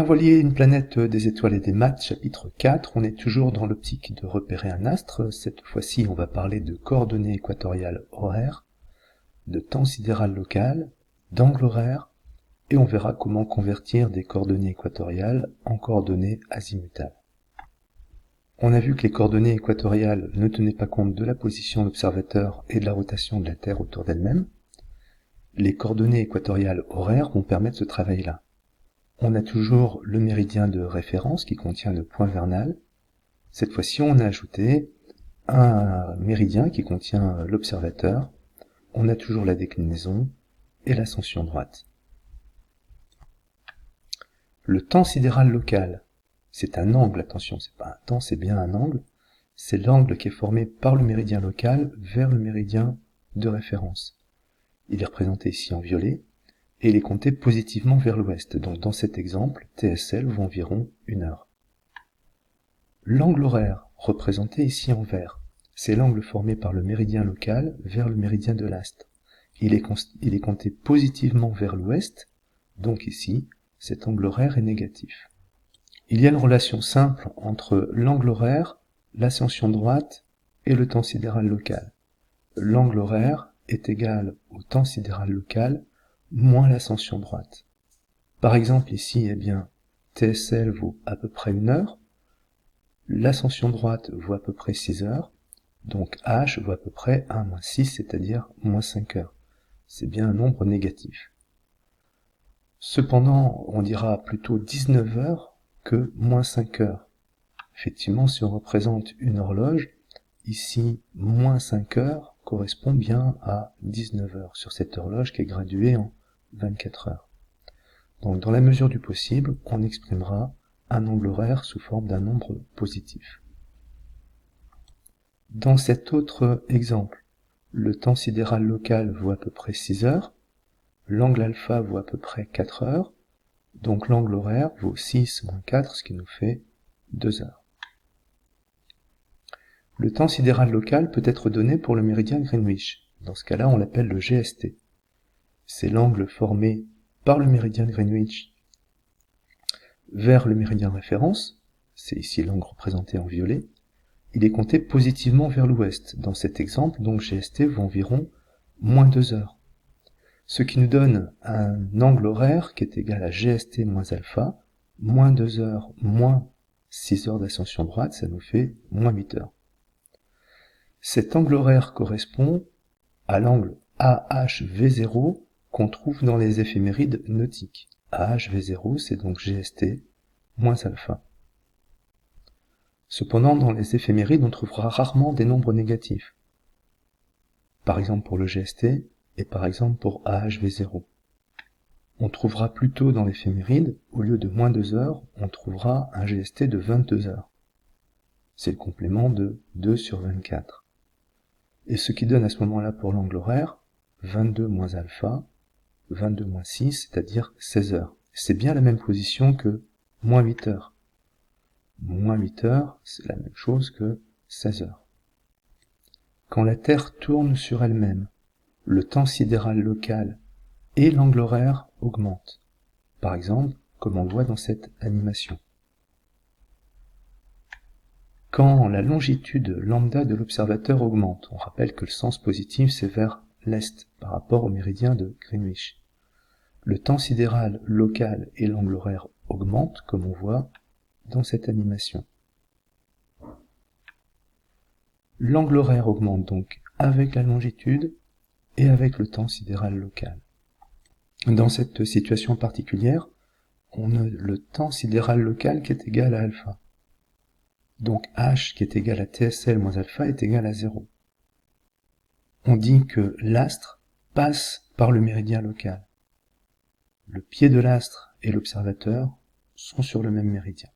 envoyé une planète, des étoiles et des maths, chapitre 4, on est toujours dans l'optique de repérer un astre. Cette fois-ci, on va parler de coordonnées équatoriales horaires, de temps sidéral local, d'angle horaire, et on verra comment convertir des coordonnées équatoriales en coordonnées azimutales. On a vu que les coordonnées équatoriales ne tenaient pas compte de la position de l'observateur et de la rotation de la Terre autour d'elle-même. Les coordonnées équatoriales horaires vont permettre ce travail-là. On a toujours le méridien de référence qui contient le point vernal. Cette fois-ci, on a ajouté un méridien qui contient l'observateur. On a toujours la déclinaison et l'ascension droite. Le temps sidéral local, c'est un angle, attention, c'est pas un temps, c'est bien un angle. C'est l'angle qui est formé par le méridien local vers le méridien de référence. Il est représenté ici en violet. Et il est compté positivement vers l'ouest, donc dans cet exemple, TSL vaut environ 1 heure. L'angle horaire, représenté ici en vert, c'est l'angle formé par le méridien local vers le méridien de l'astre. Il est compté positivement vers l'ouest, donc ici, cet angle horaire est négatif. Il y a une relation simple entre l'angle horaire, l'ascension droite et le temps sidéral local. L'angle horaire est égal au temps sidéral local moins l'ascension droite. Par exemple ici, eh bien, TSL vaut à peu près 1 heure, l'ascension droite vaut à peu près 6 heures, donc H vaut à peu près 1 moins 6, c'est-à-dire moins 5 heures. C'est bien un nombre négatif. Cependant, on dira plutôt 19 heures que moins 5 heures. Effectivement, si on représente une horloge, ici, moins 5 heures correspond bien à 19 heures sur cette horloge qui est graduée en 24 heures. Donc dans la mesure du possible, on exprimera un angle horaire sous forme d'un nombre positif. Dans cet autre exemple, le temps sidéral local vaut à peu près 6 heures, l'angle alpha vaut à peu près 4 heures, donc l'angle horaire vaut 6 moins 4, ce qui nous fait 2 heures. Le temps sidéral local peut être donné pour le méridien Greenwich. Dans ce cas-là, on l'appelle le GST. C'est l'angle formé par le méridien Greenwich vers le méridien référence. C'est ici l'angle représenté en violet. Il est compté positivement vers l'ouest. Dans cet exemple, donc GST vaut environ moins 2 heures. Ce qui nous donne un angle horaire qui est égal à GST moins alpha, moins 2 heures moins 6 heures d'ascension droite, ça nous fait moins 8 heures. Cet angle horaire correspond à l'angle AHV0 qu'on trouve dans les éphémérides nautiques. AHV0, c'est donc GST moins alpha. Cependant, dans les éphémérides, on trouvera rarement des nombres négatifs. Par exemple pour le GST et par exemple pour AHV0. On trouvera plutôt dans l'éphéméride, au lieu de moins 2 heures, on trouvera un GST de 22 heures. C'est le complément de 2 sur 24. Et ce qui donne à ce moment-là pour l'angle horaire, 22 moins alpha, 22 moins 6, c'est-à-dire 16 heures. C'est bien la même position que moins 8 heures. Moins 8 heures, c'est la même chose que 16 heures. Quand la Terre tourne sur elle-même, le temps sidéral local et l'angle horaire augmentent. Par exemple, comme on le voit dans cette animation. Quand la longitude lambda de l'observateur augmente, on rappelle que le sens positif c'est vers l'est par rapport au méridien de Greenwich. Le temps sidéral local et l'angle horaire augmentent, comme on voit dans cette animation. L'angle horaire augmente donc avec la longitude et avec le temps sidéral local. Dans cette situation particulière, on a le temps sidéral local qui est égal à alpha. Donc H qui est égal à TSL moins alpha est égal à 0. On dit que l'astre passe par le méridien local. Le pied de l'astre et l'observateur sont sur le même méridien.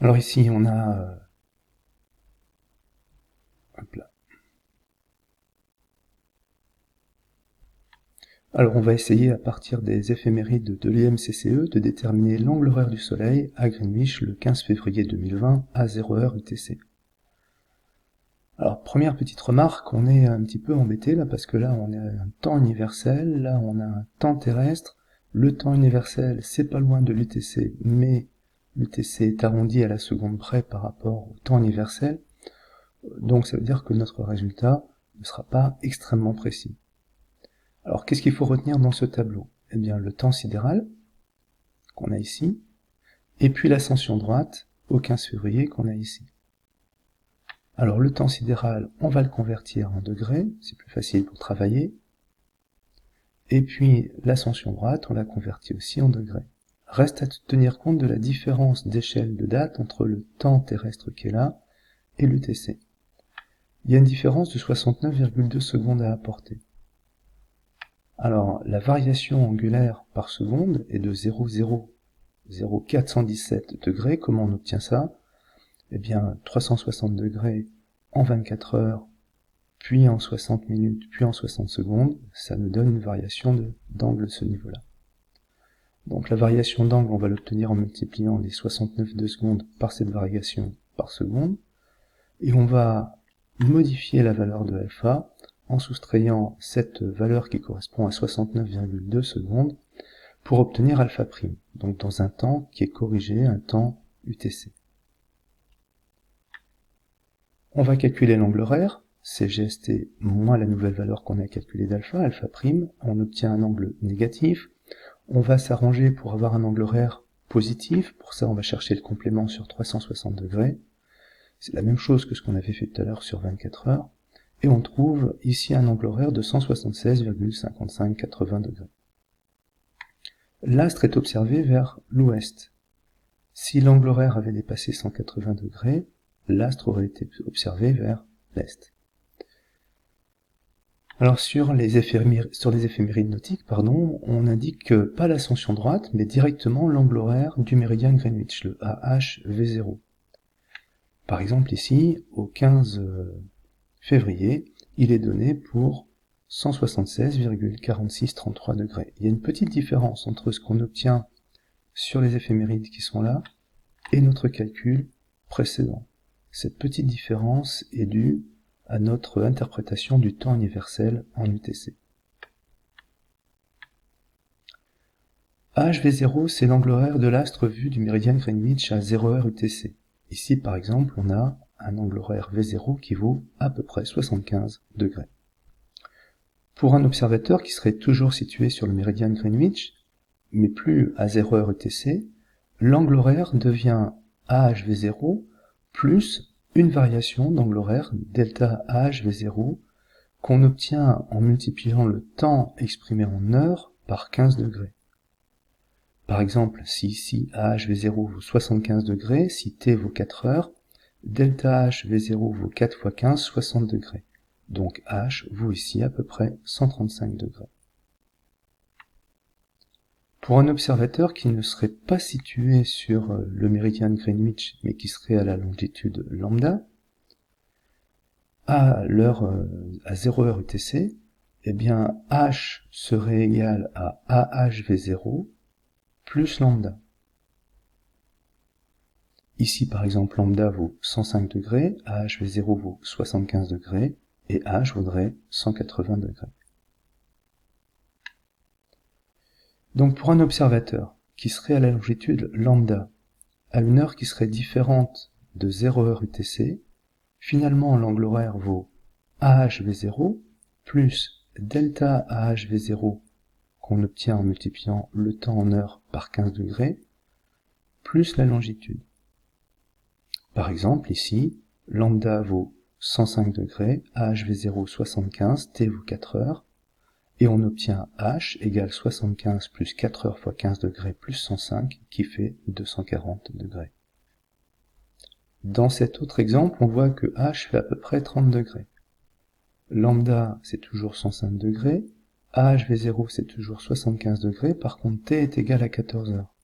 Alors ici on a hop là. Alors on va essayer à partir des éphémérides de l'IMCCE de déterminer l'angle horaire du Soleil à Greenwich le 15 février 2020 à 0h UTC. Alors première petite remarque, on est un petit peu embêté là parce que là on a un temps universel, là on a un temps terrestre, Le temps universel, c'est pas loin de l'UTC, mais l'UTC est arrondi à la seconde près par rapport au temps universel, donc ça veut dire que notre résultat ne sera pas extrêmement précis. Alors qu'est-ce qu'il faut retenir dans ce tableau? Eh bien le temps sidéral, qu'on a ici, et puis l'ascension droite au 15 février qu'on a ici. Alors le temps sidéral, on va le convertir en degrés, c'est plus facile pour travailler, et puis l'ascension droite, on la convertit aussi en degrés. Reste à tenir compte de la différence d'échelle de date entre le temps terrestre qui est là et l'UTC. Il y a une différence de 69,2 secondes à apporter. Alors, la variation angulaire par seconde est de 0,0417 degrés. Comment on obtient ça? Eh bien, 360 degrés en 24 heures, puis en 60 minutes, puis en 60 secondes, ça nous donne une variation d'angle de ce niveau-là. Donc la variation d'angle, on va l'obtenir en multipliant les 69 secondes par cette variation par seconde, et on va modifier la valeur de alpha en soustrayant cette valeur qui correspond à 69,2 secondes pour obtenir alpha prime, donc dans un temps qui est corrigé, un temps UTC. On va calculer l'angle horaire, c'est GST moins la nouvelle valeur qu'on a calculée d'alpha, alpha prime, on obtient un angle négatif. On va s'arranger pour avoir un angle horaire positif, pour ça on va chercher le complément sur 360 degrés. C'est la même chose que ce qu'on avait fait tout à l'heure sur 24 heures, et on trouve ici un angle horaire de 176,5580 degrés. L'astre est observé vers l'ouest. Si l'angle horaire avait dépassé 180 degrés, l'astre aurait été observé vers l'est. Alors sur les éphémérides nautiques, on indique pas l'ascension droite, mais directement l'angle horaire du méridien Greenwich, le AHV0. Par exemple ici, au 15 février, il est donné pour 176,4633 degrés. Il y a une petite différence entre ce qu'on obtient sur les éphémérides qui sont là et notre calcul précédent. Cette petite différence est due à notre interprétation du temps universel en UTC. AHV0, c'est l'angle horaire de l'astre vu du méridien Greenwich à 0h UTC. Ici, par exemple, on a un angle horaire V0 qui vaut à peu près 75 degrés. Pour un observateur qui serait toujours situé sur le méridien Greenwich, mais plus à 0h UTC, l'angle horaire devient AHV0 plus une variation d'angle horaire delta AHV0 qu'on obtient en multipliant le temps exprimé en heures par 15 degrés. Par exemple, si ici AHV0 vaut 75 degrés, si T vaut 4 heures, delta HV0 vaut 4 fois 15, 60 degrés. Donc H vaut ici à peu près 135 degrés. Pour un observateur qui ne serait pas situé sur le méridien de Greenwich, mais qui serait à la longitude lambda, à 0h UTC, eh bien H serait égal à AHV0 plus lambda. Ici, par exemple, lambda vaut 105 degrés, AHV0 vaut 75 degrés, et H vaudrait 180 degrés. Donc pour un observateur qui serait à la longitude lambda, à une heure qui serait différente de 0h UTC, finalement l'angle horaire vaut AHV0 plus delta AHV0 qu'on obtient en multipliant le temps en heures par 15 degrés, plus la longitude. Par exemple, ici, lambda vaut 105 degrés, AHV0 75, T vaut 4 heures, et on obtient H égale 75 plus 4 heures fois 15 degrés plus 105, qui fait 240 degrés. Dans cet autre exemple, on voit que H fait à peu près 30 degrés. Lambda, c'est toujours 105 degrés, AHV0, c'est toujours 75 degrés, par contre T est égal à 14 heures.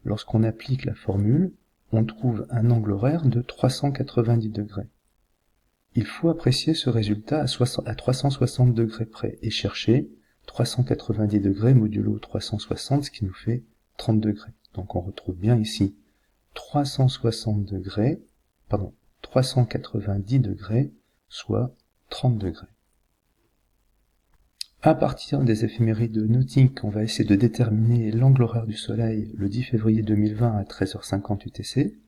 Lorsqu'on applique la formule, on trouve un angle horaire de 390 degrés. Il faut apprécier ce résultat à 360 degrés près et chercher 390 degrés modulo 360, ce qui nous fait 30 degrés. Donc on retrouve bien ici 390 degrés, soit 30 degrés. À partir des éphémérides nautiques, on va essayer de déterminer l'angle horaire du Soleil le 10 février 2020 à 13h50 UTC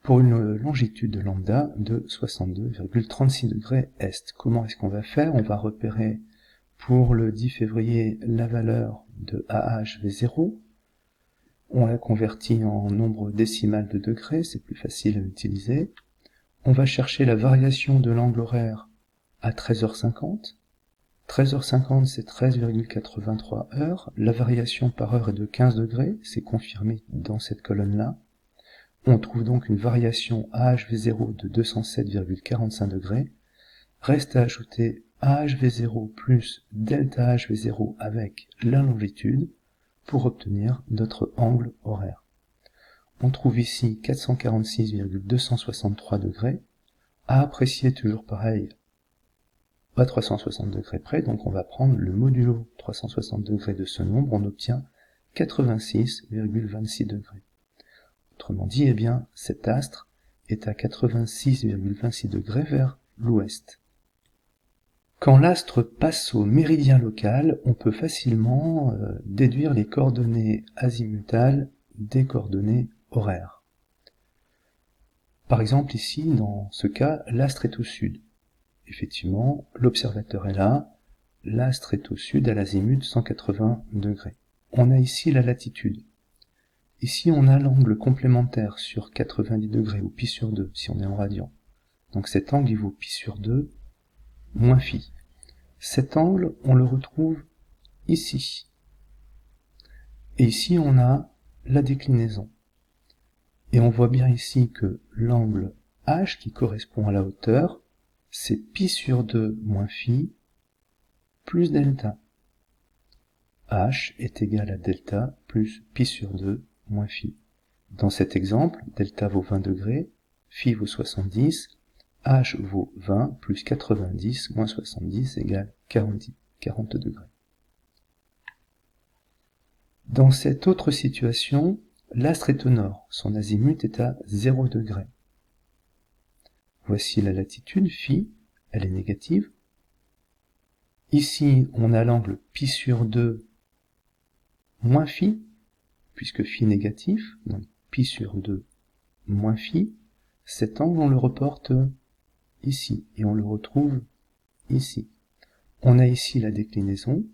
pour une longitude lambda de 62,36 degrés est. Comment est-ce qu'on va faire? On va repérer pour le 10 février la valeur de AHV0. On la convertit en nombre décimal de degrés, c'est plus facile à utiliser. On va chercher la variation de l'angle horaire à 13h50. 13h50, c'est 13,83 heures. La variation par heure est de 15 degrés, c'est confirmé dans cette colonne-là. On trouve donc une variation AHV0 de 207,45 degrés. Reste à ajouter AHV0 plus delta HV0 avec la longitude pour obtenir notre angle horaire. On trouve ici 446,263 degrés. À apprécier toujours pareil, à 360 degrés près, donc on va prendre le modulo 360 degrés de ce nombre, on obtient 86,26 degrés. Autrement dit, eh bien, cet astre est à 86,26 degrés vers l'ouest. Quand l'astre passe au méridien local, on peut facilement déduire les coordonnées azimutales des coordonnées horaires. Par exemple, ici, dans ce cas, l'astre est au sud. Effectivement, l'observateur est là, l'astre est au sud à l'azimut 180 degrés. On a ici la latitude. Ici, on a l'angle complémentaire sur 90 degrés, ou pi sur 2, si on est en radian. Donc cet angle, il vaut pi sur 2, moins phi. Cet angle, on le retrouve ici. Et ici, on a la déclinaison. Et on voit bien ici que l'angle H, qui correspond à la hauteur, c'est pi sur 2 moins phi plus delta. H est égal à delta plus pi sur 2 moins phi. Dans cet exemple, delta vaut 20 degrés, phi vaut 70, H vaut 20 plus 90 moins 70 égale 40 degrés. Dans cette autre situation, l'astre est au nord, son azimut est à 0 degré. Voici la latitude, phi, elle est négative. Ici, on a l'angle pi sur 2 moins phi, puisque phi négatif, donc pi sur 2 moins phi. Cet angle, on le reporte ici, et on le retrouve ici. On a ici la déclinaison,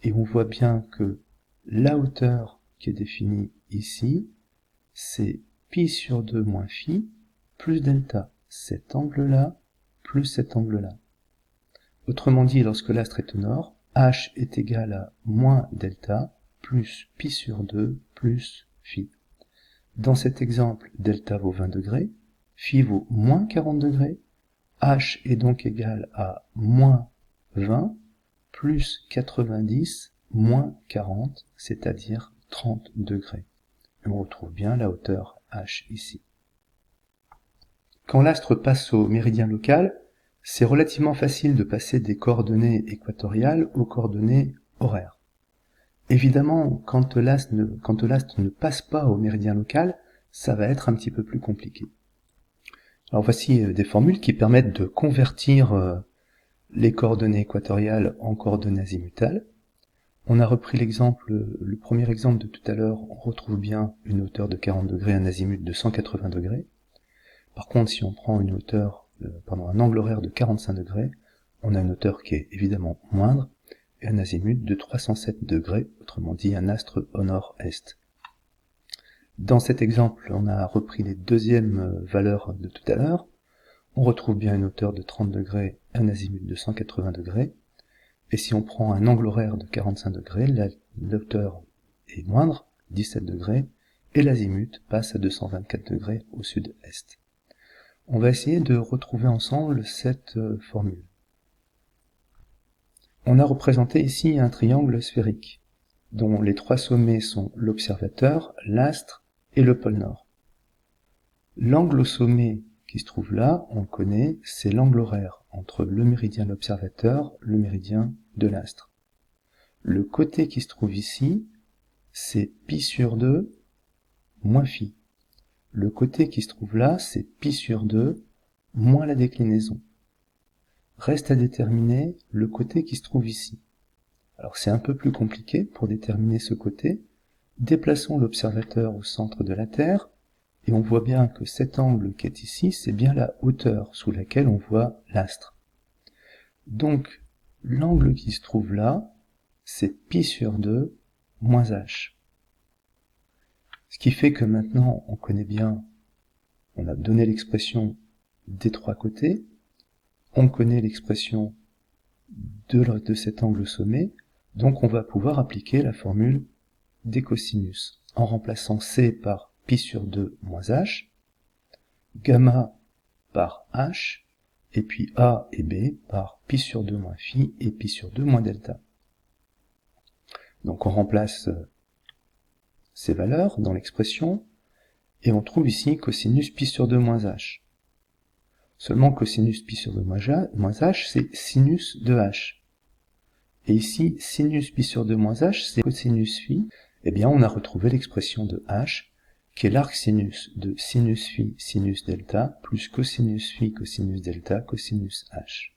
et on voit bien que la hauteur qui est définie ici, c'est pi sur 2 moins phi, plus delta, cet angle-là, plus cet angle-là. Autrement dit, lorsque l'astre est au nord, h est égal à moins delta, plus pi sur 2, plus phi. Dans cet exemple, delta vaut 20 degrés, phi vaut moins 40 degrés, h est donc égal à moins 20, plus 90, moins 40, c'est-à-dire 30 degrés. Et on retrouve bien la hauteur h ici. Quand l'astre passe au méridien local, c'est relativement facile de passer des coordonnées équatoriales aux coordonnées horaires. Évidemment, quand l'astre ne passe pas au méridien local, ça va être un petit peu plus compliqué. Alors voici des formules qui permettent de convertir les coordonnées équatoriales en coordonnées azimutales. On a repris le premier exemple de tout à l'heure, on retrouve bien une hauteur de 40 degrés, un azimut de 180 degrés. Par contre, si on prend un angle horaire de 45 degrés, on a une hauteur qui est évidemment moindre, et un azimut de 307 degrés, autrement dit un astre au nord-est. Dans cet exemple, on a repris les deuxièmes valeurs de tout à l'heure. On retrouve bien une hauteur de 30 degrés, un azimut de 180 degrés. Et si on prend un angle horaire de 45 degrés, l'hauteur est moindre, 17 degrés, et l'azimut passe à 224 degrés au sud-est. On va essayer de retrouver ensemble cette formule. On a représenté ici un triangle sphérique, dont les trois sommets sont l'observateur, l'astre et le pôle Nord. L'angle au sommet qui se trouve là, on le connaît, c'est l'angle horaire entre le méridien de l'observateur, le méridien de l'astre. Le côté qui se trouve ici, c'est pi sur 2 moins phi. Le côté qui se trouve là, c'est pi sur 2 moins la déclinaison. Reste à déterminer le côté qui se trouve ici. Alors c'est un peu plus compliqué pour déterminer ce côté. Déplaçons l'observateur au centre de la Terre, et on voit bien que cet angle qui est ici, c'est bien la hauteur sous laquelle on voit l'astre. Donc, l'angle qui se trouve là, c'est pi sur 2 moins h. Ce qui fait que maintenant, on connaît bien, on a donné l'expression des trois côtés, on connaît l'expression de cet angle sommet, donc on va pouvoir appliquer la formule des cosinus, en remplaçant c par pi sur 2 moins h, gamma par h, et puis a et b par pi sur 2 moins phi et pi sur 2 moins delta. Donc on remplace ces valeurs dans l'expression, et on trouve ici cosinus pi sur 2 moins h. Seulement cosinus pi sur 2 moins h, c'est sinus de h. Et ici, sinus pi sur 2 moins h, c'est cosinus phi. Eh bien, on a retrouvé l'expression de h, qui est l'arcsinus de sinus phi sinus delta, plus cosinus phi cosinus delta cosinus h.